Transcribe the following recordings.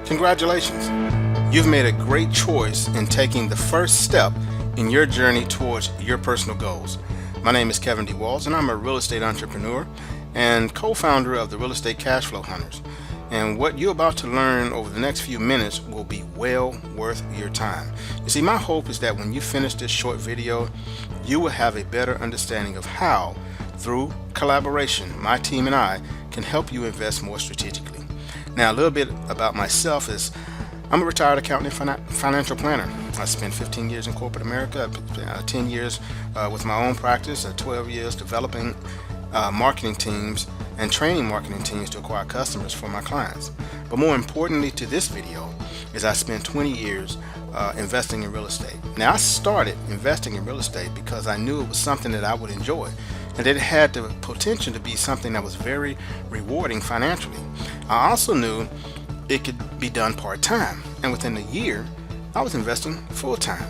Congratulations! You've made a great choice in taking the first step in your journey towards your personal goals. My name is Kevin D. Walls, and I'm a real estate entrepreneur and co-founder of the Real Estate Cash Flow Hunters. And what you're about to learn over the next few minutes will be well worth your time. You see, my hope is that when you finish this short video, you will have a better understanding of how, through collaboration, my team and I can help you invest more strategically. Now, a little bit about myself is I'm a retired accountant and financial planner. I spent 15 years in corporate America, 10 years with my own practice, 12 years developing marketing teams and training marketing teams to acquire customers for my clients. But more importantly to this video is I spent 20 years investing in real estate. Now, I started investing in real estate because I knew it was something that I would enjoy and that it had the potential to be something that was very rewarding financially. I also knew it could be done part-time, and within a year I was investing full-time.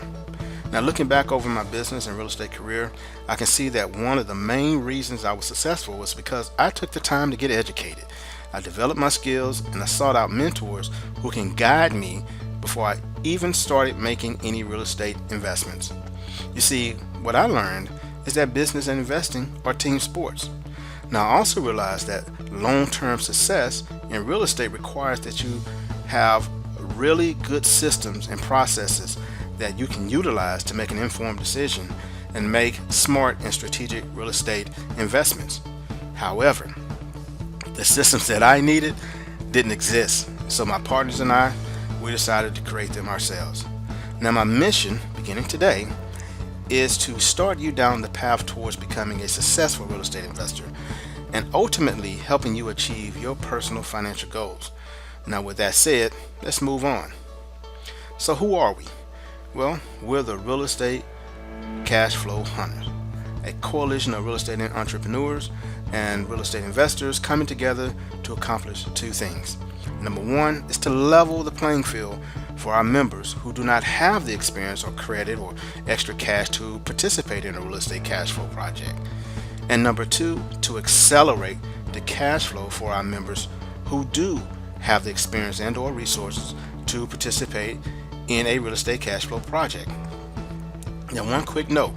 Now, looking back over my business and real estate career, I can see that one of the main reasons I was successful was because I took the time to get educated. I developed my skills and I sought out mentors who can guide me before I even started making any real estate investments. You see, what I learned is that business and investing are team sports. Now, I also realized that long-term success in real estate requires that you have really good systems and processes that you can utilize to make an informed decision and make smart and strategic real estate investments. However, the systems that I needed didn't exist, so my partners and I, we decided to create them ourselves. Now, my mission, beginning today, is to start you down the path towards becoming a successful real estate investor and ultimately helping you achieve your personal financial goals. Now, with that said, let's move on. So who are we? Well, we're the Real Estate Cash Flow Hunters, a coalition of real estate entrepreneurs and real estate investors coming together to accomplish two things. Number one is to level the playing field for our members who do not have the experience or credit or extra cash to participate in a real estate cash flow project. And number two, to accelerate the cash flow for our members who do have the experience and or resources to participate in a real estate cash flow project. Now, one quick note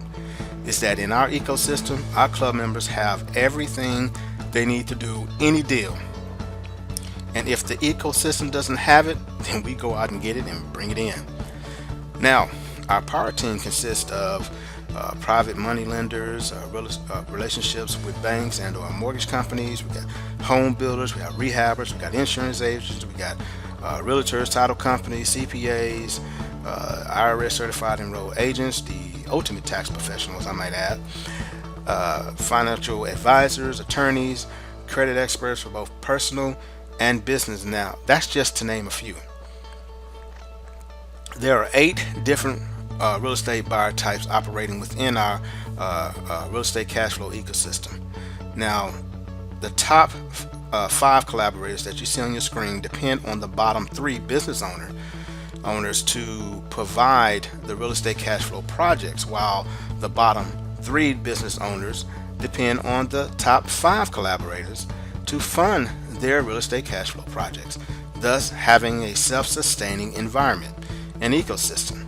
is that in our ecosystem, our club members have everything they need to do any deal. And if the ecosystem doesn't have it, then we go out and get it and bring it in. Now, our power team consists of private money lenders, relationships with banks and or mortgage companies. We got home builders, we got rehabbers, we got insurance agents, we got realtors, title companies, CPAs, IRS certified enrolled agents, the ultimate tax professionals, I might add, financial advisors, attorneys, credit experts for both personal and business. Now, that's just to name a few. There are 8 different real estate buyer types operating within our real estate cash flow ecosystem. Now, the top 5 collaborators that you see on your screen depend on the bottom 3 business owners to provide the real estate cash flow projects, while the bottom 3 business owners depend on the top 5 collaborators to fund their real estate cash flow projects, thus having a self-sustaining environment and ecosystem.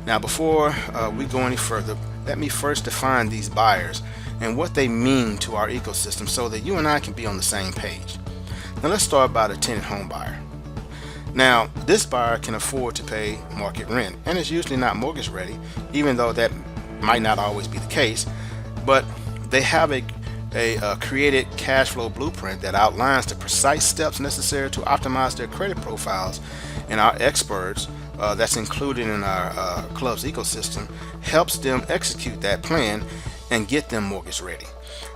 Now, before we go any further, let me first define these buyers and what they mean to our ecosystem so that you and I can be on the same page. Now, let's start by the tenant home buyer. Now, this buyer can afford to pay market rent and is usually not mortgage ready, even though that might not always be the case, but they have a created cash flow blueprint that outlines the precise steps necessary to optimize their credit profiles, and our experts that's included in our club's ecosystem helps them execute that plan and get them mortgage ready.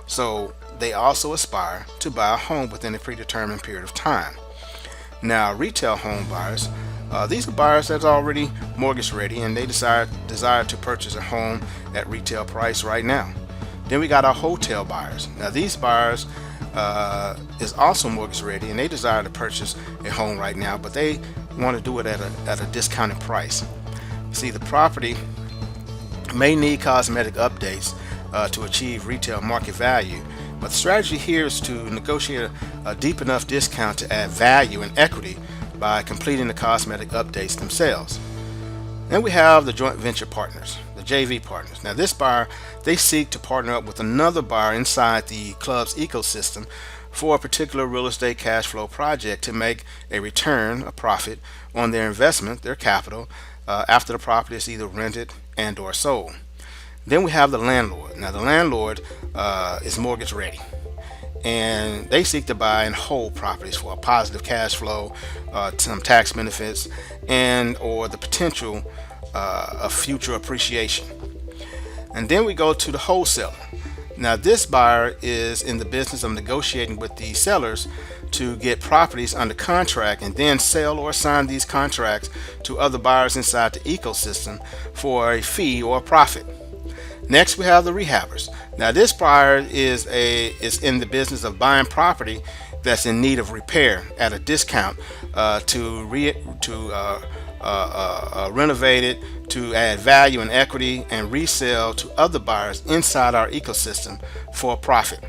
So they also aspire to buy a home within a predetermined period of time. Now, retail home buyers, these are buyers that's already mortgage ready and they desire to purchase a home at retail price right now. Then we got our hotel buyers. Now, these buyers is also mortgage ready and they desire to purchase a home right now, but they want to do it at a discounted price. See, the property may need cosmetic updates to achieve retail market value, but the strategy here is to negotiate a deep enough discount to add value and equity by completing the cosmetic updates themselves. Then we have the joint venture partners, the JV partners. Now this buyer, they seek to partner up with another buyer inside the club's ecosystem for a particular real estate cash flow project to make a return, a profit on their investment, their capital, after the property is either rented and or sold. Then we have the landlord. Now the landlord is mortgage ready, and they seek to buy and hold properties for a positive cash flow, some tax benefits, and or the potential of future appreciation. And then we go to the wholesaler. Now this buyer is in the business of negotiating with the sellers to get properties under contract and then sell or assign these contracts to other buyers inside the ecosystem for a fee or a profit. Next, we have the rehabbers. Now this buyer is in the business of buying property that's in need of repair at a discount to renovate it, to add value and equity, and resell to other buyers inside our ecosystem for a profit.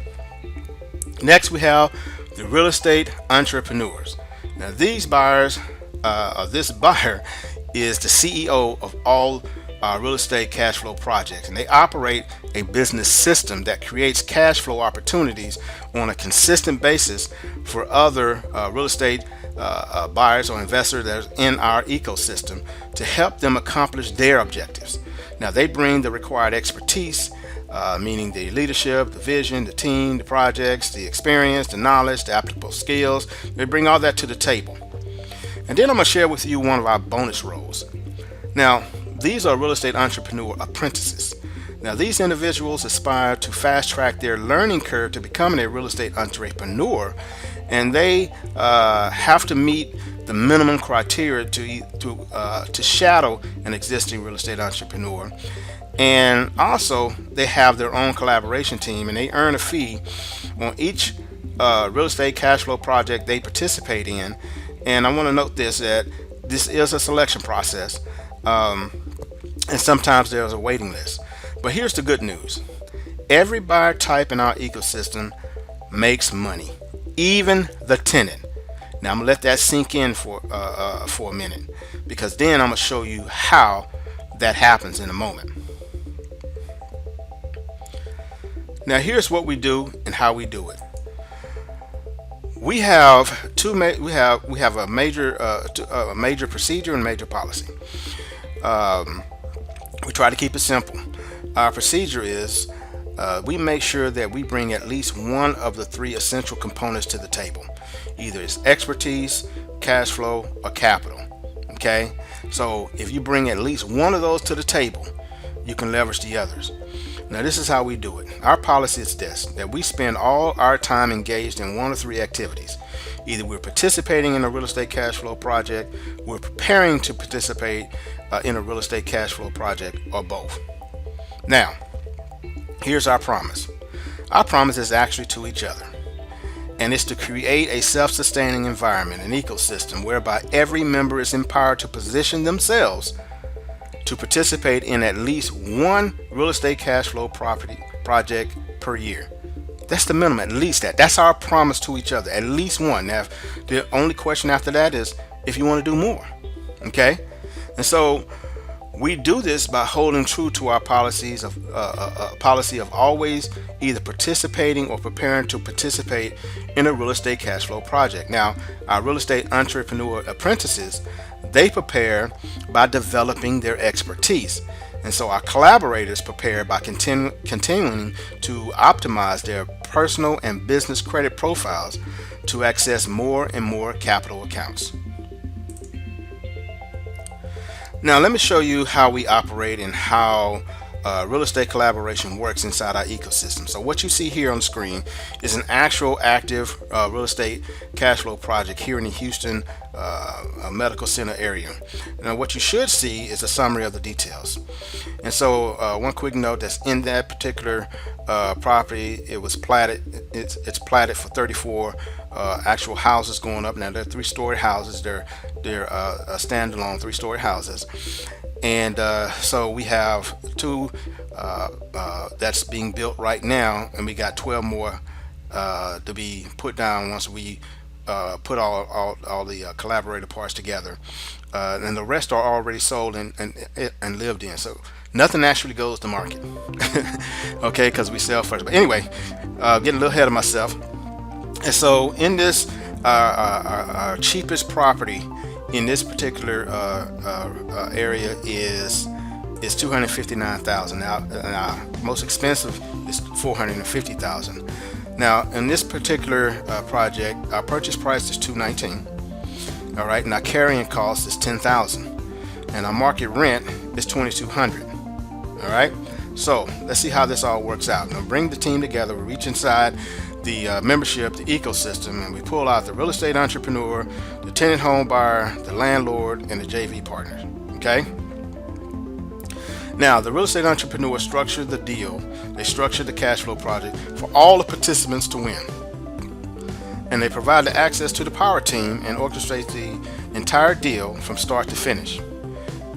Next, we have the real estate entrepreneurs. Now these buyers, this buyer is the CEO of all real estate cash flow projects, and they operate a business system that creates cash flow opportunities on a consistent basis for other real estate buyers or investors that are in our ecosystem to help them accomplish their objectives. Now they bring the required expertise, meaning the leadership, the vision, the team, the projects, the experience, the knowledge, the applicable skills. They bring all that to the table. And then I'm going to share with you one of our bonus roles. Now these are real estate entrepreneur apprentices. Now these individuals aspire to fast track their learning curve to becoming a real estate entrepreneur, and they have to meet the minimum criteria to shadow an existing real estate entrepreneur. And also they have their own collaboration team, and they earn a fee on each real estate cash flow project they participate in. And I want to note that this is a selection process, and sometimes there's a waiting list. But here's the good news: every buyer type in our ecosystem makes money, even the tenant. Now I'm gonna let that sink in for a minute, because then I'm gonna show you how that happens in a moment. Now here's what we do and how we do it. We have a major procedure and major policy. We try to keep it simple. Our procedure is we make sure that we bring at least one of the three essential components to the table. Either it's expertise, cash flow, or capital. Okay? So if you bring at least one of those to the table, you can leverage the others. Now this is how we do it. Our policy is this: that we spend all our time engaged in one of three activities. Either we're participating in a real estate cash flow project, we're preparing to participate in a real estate cash flow project, or both. Now, here's our promise. Our promise is actually to each other, and it's to create a self-sustaining environment, an ecosystem whereby every member is empowered to position themselves to participate in at least one real estate cash flow project per year. That's the minimum, at least that. That's our promise to each other, at least one. Now, the only question after that is if you want to do more. Okay? And so we do this by holding true to our policy of always either participating or preparing to participate in a real estate cash flow project. Now, our real estate entrepreneur apprentices, they prepare by developing their expertise. And so our collaborators prepare by continuing to optimize their personal and business credit profiles to access more and more capital accounts. Now let me show you how we operate and how real estate collaboration works inside our ecosystem. So what you see here on the screen is an actual active real estate cash flow project here in the Houston Medical Center area. Now what you should see is a summary of the details. And so one quick note, that's in that particular property, it was platted, it's platted for 34 actual houses going up. Now they're 3-story houses. They're standalone 3-story houses. And so we have 2 that's being built right now, and we got 12 more to be put down once we put all the collaborator parts together, and the rest are already sold and lived in. So nothing actually goes to market, okay, because we sell first. But anyway, getting a little ahead of myself. And so in this, our cheapest property in this particular area is 259,000. Now, most expensive is 450,000. Now, in this particular project, our purchase price is 219. All right, and our carrying cost is 10,000, and our market rent is 2,200. All right, so let's see how this all works out. Now, bring the team together. We reach inside the membership, the ecosystem, and we pull out the real estate entrepreneur, the tenant home buyer, the landlord, and the JV partners. Okay. Now, the real estate entrepreneur structured the deal. They structured the cash flow project for all the participants to win. And they provide the access to the power team and orchestrate the entire deal from start to finish.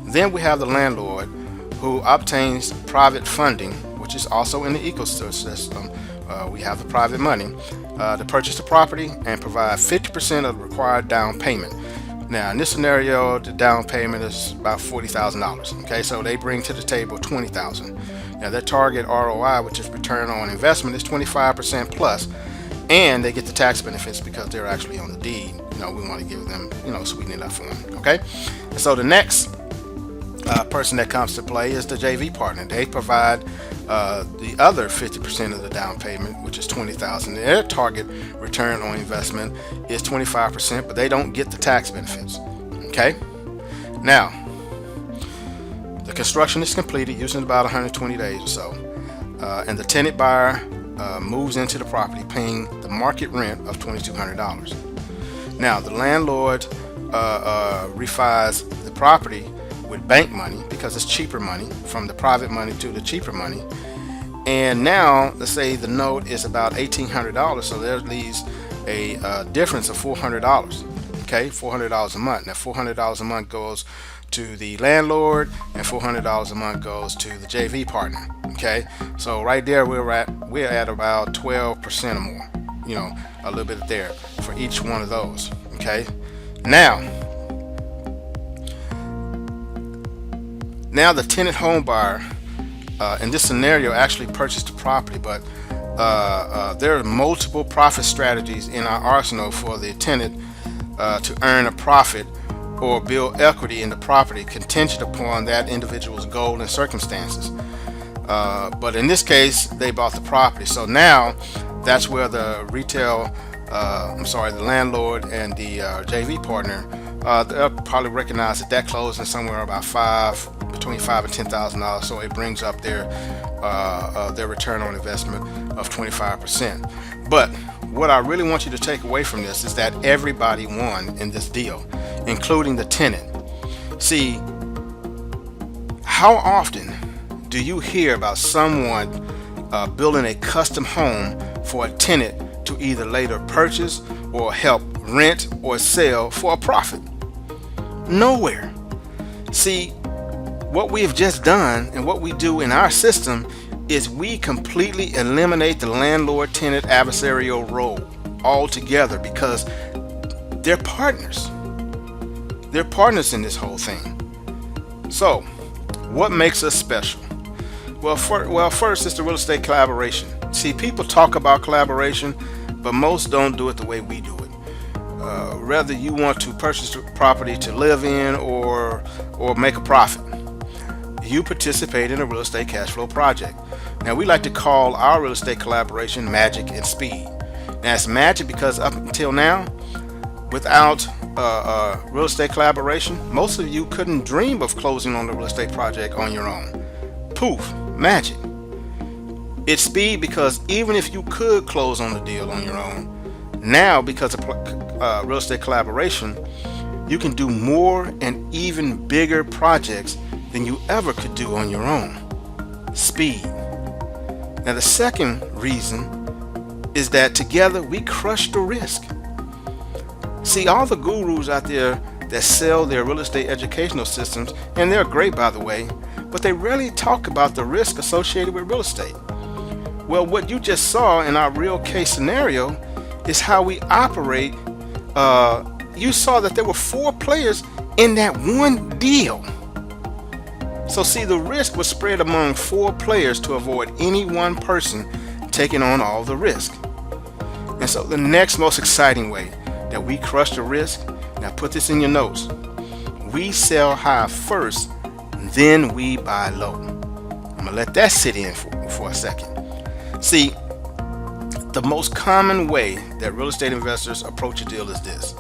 Then we have the landlord who obtains private funding, which is also in the ecosystem. We have the private money to purchase the property and provide 50% of the required down payment. Now, in this scenario, the down payment is about $40,000. Okay, so they bring to the table $20,000. Now, their target ROI, which is return on investment, is 25% plus, and they get the tax benefits because they're actually on the deed. We want to give them, sweeten it up for them. Okay, and so the next person that comes to play is the JV partner. They provide the other 50% of the down payment, which is $20,000. Their target return on investment is 25%, but they don't get the tax benefits. Okay. Now, the construction is completed using about 120 days or so, and the tenant buyer moves into the property, paying the market rent of $2,200. Now, the landlord refis the property with bank money because it's cheaper money, from the private money to the cheaper money. And now, let's say the note is about $1,800, so there leaves a difference of $400. Okay, $400 a month. Now, $400 a month goes to the landlord, and $400 a month goes to the JV partner. Okay, so right there we're at about 12% or more. A little bit there for each one of those. Okay, now the tenant home buyer in this scenario actually purchased the property, but there are multiple profit strategies in our arsenal for the tenant to earn a profit or build equity in the property contingent upon that individual's goal and circumstances. But in this case, they bought the property. So now that's where the the landlord and the JV partner, they'll probably recognize that closing somewhere about between $5,000 and $10,000. So it brings up their return on investment of 25%. But what I really want you to take away from this is that everybody won in this deal, including the tenant. See, how often do you hear about someone building a custom home for a tenant to either later purchase or help rent or sell for a profit? Nowhere. See, what we have just done and what we do in our system is we completely eliminate the landlord-tenant adversarial role altogether, because they're partners. They're partners in this whole thing. So, what makes us special? Well, first it's the real estate collaboration. See, people talk about collaboration, but most don't do it the way we do it. Whether you want to purchase the property to live in or make a profit, you participate in a real estate cash flow project. Now, we like to call our real estate collaboration magic and speed. Now, it's magic because up until now, without real estate collaboration, most of you couldn't dream of closing on the real estate project on your own. Poof, magic. It's speed because even if you could close on the deal on your own, now because of real estate collaboration, you can do more and even bigger projects than you ever could do on your own. Speed. Now, the second reason is that together we crush the risk. See, all the gurus out there that sell their real estate educational systems, and they're great, by the way, but they rarely talk about the risk associated with real estate. Well, what you just saw in our real case scenario is how we operate you saw that there were 4 players in that one deal. So see, the risk was spread among 4 players to avoid any one person taking on all the risk. And so the next most exciting way that we crush the risk, now put this in your notes, we sell high first, then we buy low. I'm gonna let that sit in for a second. See, the most common way that real estate investors approach a deal is this.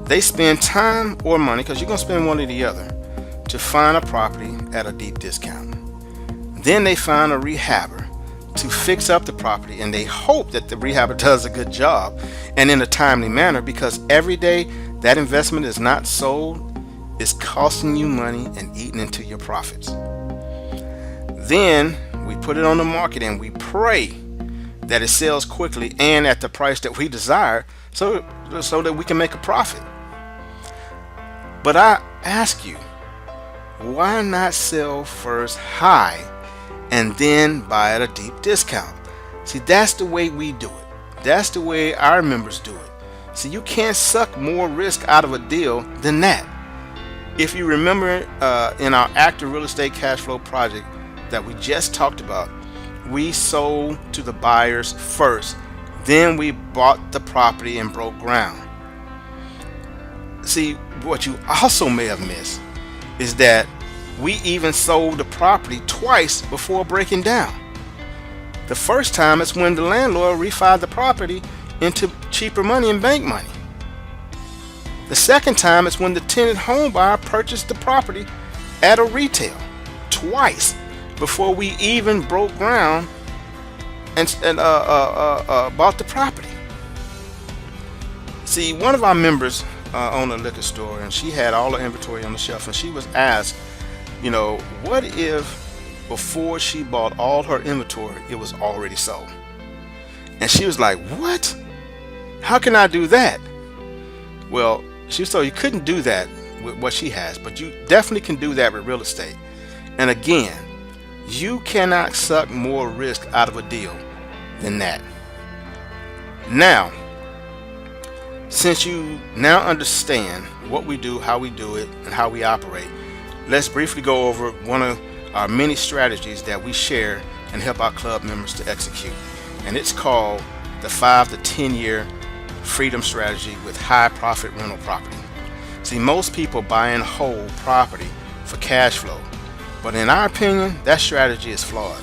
They spend time or money, because you're gonna spend one or the other, to find a property at a deep discount. Then they find a rehabber to fix up the property, and they hope that the rehabber does a good job and in a timely manner, because every day that investment is not sold is costing you money and eating into your profits. Then we put it on the market and we pray that it sells quickly and at the price that we desire, so that we can make a profit. But I ask you, why not sell first high and then buy at a deep discount? See, that's the way we do it. That's the way our members do it. See, you can't suck more risk out of a deal than that. If you remember in our active real estate cash flow project that we just talked about, we sold to the buyers first, then we bought the property and broke ground. See, what you also may have missed is that we even sold the property twice before breaking down. The first time is when the landlord refied the property into cheaper money and bank money. The second time is when the tenant home buyer purchased the property at a retail twice before we even broke ground and bought the property. See, one of our members owned a liquor store, and she had all the inventory on the shelf, and she was asked, what if before she bought all her inventory it was already sold? And she was like, what? How can I do that? Well, she was told you couldn't do that with what she has, but you definitely can do that with real estate. And again, you cannot suck more risk out of a deal than that. Now, since you now understand what we do, how we do it, and how we operate, let's briefly go over one of our many strategies that we share and help our club members to execute. And it's called the 5 to 10 year freedom strategy with high profit rental property. See, most people buy and hold property for cash flow, but in our opinion, that strategy is flawed.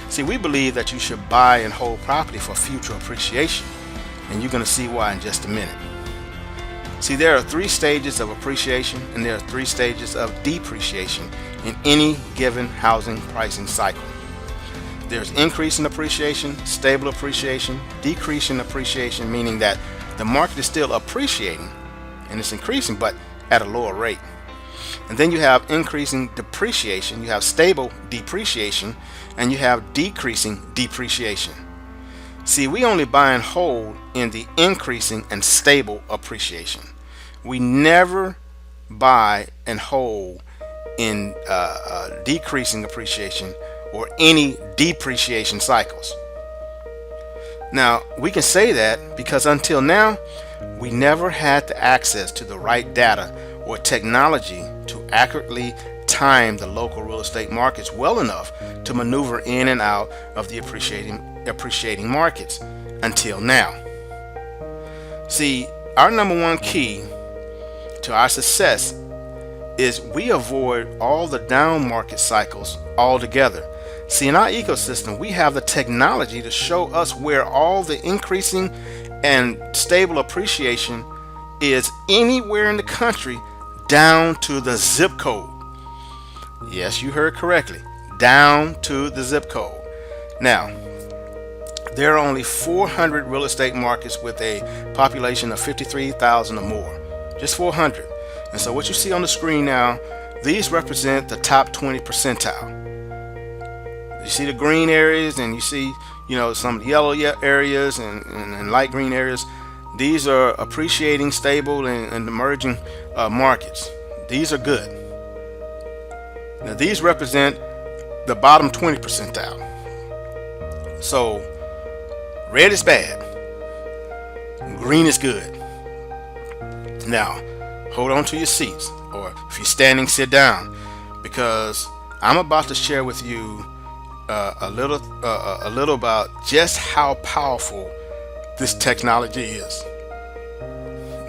See, we believe that you should buy and hold property for future appreciation, and you're going to see why in just a minute. See, there are 3 stages of appreciation and there are 3 stages of depreciation in any given housing pricing cycle. There's increasing appreciation, stable appreciation, decreasing appreciation, meaning that the market is still appreciating and it's increasing but at a lower rate. And then you have increasing depreciation, you have stable depreciation, and you have decreasing depreciation. See, we only buy and hold in the increasing and stable appreciation. We never buy and hold in decreasing appreciation or any depreciation cycles. Now, we can say that because until now, we never had the access to the right data or technology to accurately time the local real estate markets well enough to maneuver in and out of the appreciating markets until now. See, our number one key to our success is we avoid all the down market cycles altogether. See, in our ecosystem, we have the technology to show us where all the increasing and stable appreciation is anywhere in the country down to the zip code. Yes, you heard correctly, down to the zip code. Now, there are only 400 real estate markets with a population of 53,000 or more, just 400. And so what you see on the screen now, these represent the top 20 percentile. You see the green areas, and you see, some of the yellow areas and light green areas. These are appreciating, stable, and emerging markets. These are good. Now, these represent the bottom 20 percentile. So, red is bad, green is good. Now, hold on to your seats, or if you're standing, sit down, because I'm about to share with you a little about just how powerful this technology is.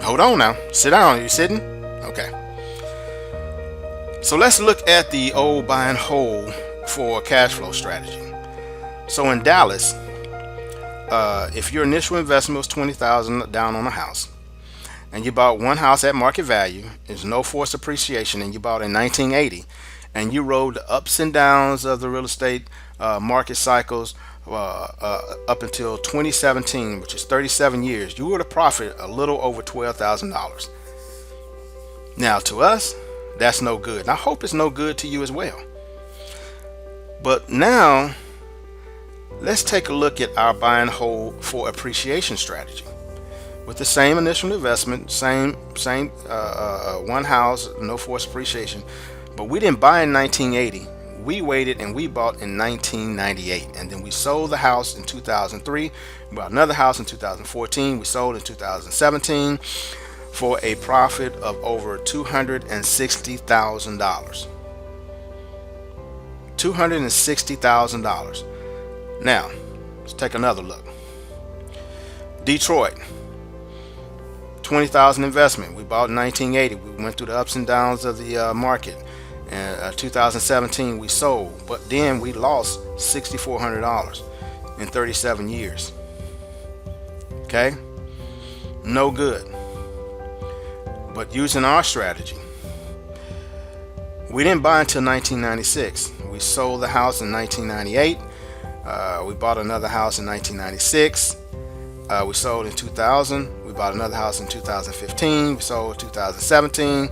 Hold on now, sit down. Are you sitting? Okay. So let's look at the old buy and hold for cash flow strategy. So in Dallas, if your initial investment was $20,000 down on a house, and you bought one house at market value, there's no forced appreciation, and you bought in 1980, and you rode the ups and downs of the real estate market cycles up until 2017, which is 37 years, you would have profited a little over $12,000. Now, to us, that's no good. And I hope it's no good to you as well. But now, let's take a look at our buy and hold for appreciation strategy. With the same initial investment, same one house, no forced appreciation, but we didn't buy in 1980. We waited and we bought in 1998, and then we sold the house in 2003. We bought another house in 2014. We sold in 2017 for a profit of over $260,000. $260,000. Now, let's take another look. Detroit, 20,000 investment. We bought in 1980. We went through the ups and downs of the market. In 2017, we sold, but then we lost $6,400 in 37 years. Okay, no good. But using our strategy, we didn't buy until 1996. We sold the house in 1998. We bought another house in 1996. We sold in 2000. We bought another house in 2015. We sold in 2017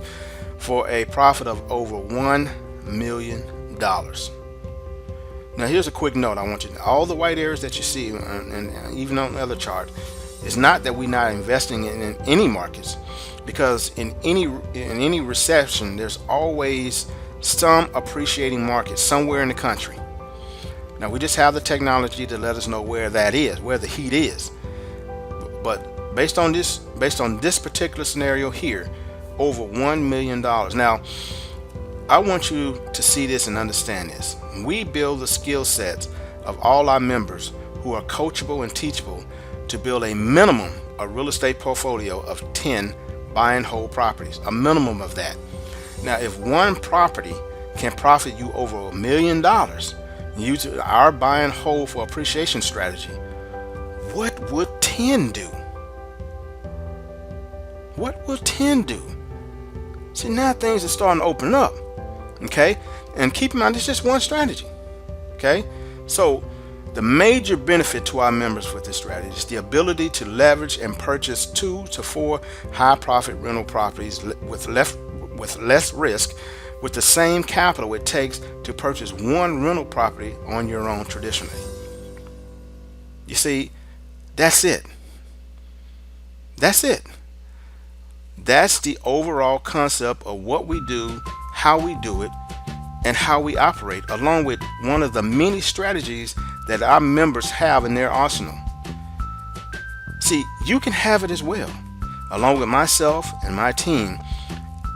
for a profit of over $1 million. Now, here's a quick note. I want you to know, all the white areas that you see, and even on the other chart, it's not that we're not investing in any markets, because in any recession, there's always some appreciating market somewhere in the country. Now, we just have the technology to let us know where that is, where the heat is. But based on this particular scenario here, over $1 million. Now, I want you to see this and understand this. We build the skill sets of all our members who are coachable and teachable to build a minimum of real estate portfolio of 10 buy and hold properties, a minimum of that. Now, if one property can profit you over $1 million, use our buy and hold for appreciation strategy, what would 10 do? What will 10 do? See, now things are starting to open up. Okay, and keep in mind, it's just one strategy. Okay, so the major benefit to our members with this strategy is the ability to leverage and purchase 2 to 4 high profit rental properties with less risk, with the same capital it takes to purchase one rental property on your own traditionally. You see, that's it. That's it. That's the overall concept of what we do, how we do it, and how we operate, along with one of the many strategies that our members have in their arsenal. See, you can have it as well, along with myself and my team.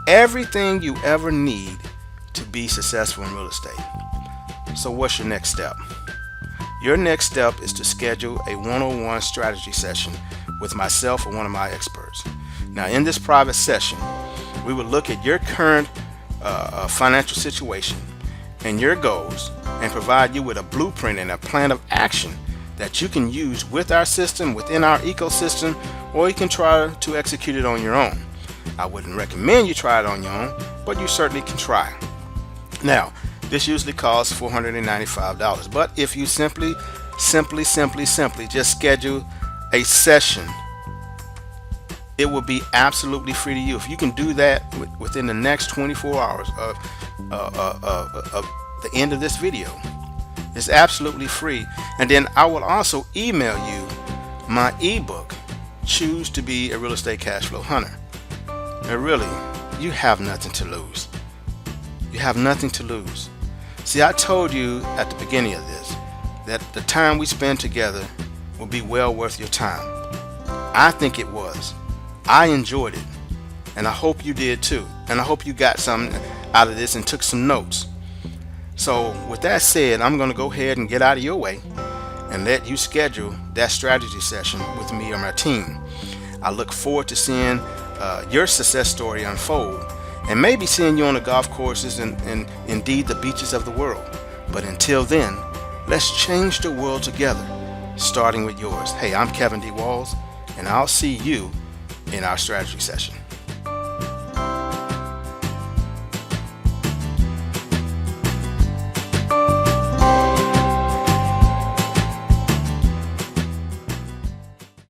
Everything you ever need to be successful in real estate. So what's your next step? Your next step is to schedule a one-on-one strategy session with myself or one of my experts. Now, in this private session, we will look at your current financial situation and your goals, and provide you with a blueprint and a plan of action that you can use with our system, within our ecosystem, or you can try to execute it on your own. I wouldn't recommend you try it on your own, but you certainly can try. Now, this usually costs $495, but if you simply just schedule a session, it will be absolutely free to you. If you can do that within the next 24 hours of the end of this video, it's absolutely free. And then I will also email you my ebook, Choose to Be a Real Estate Cash Flow Hunter. And really, you have nothing to lose. You have nothing to lose. See, I told you at the beginning of this that the time we spend together will be well worth your time. I think it was. I enjoyed it. And I hope you did too. And I hope you got something out of this and took some notes. So with that said, I'm going to go ahead and get out of your way and let you schedule that strategy session with me or my team. I look forward to seeing your success story unfold, and maybe seeing you on the golf courses and indeed the beaches of the world. But until then, let's change the world together, starting with yours. Hey, I'm Kevin D. Walls, and I'll see you in our strategy session.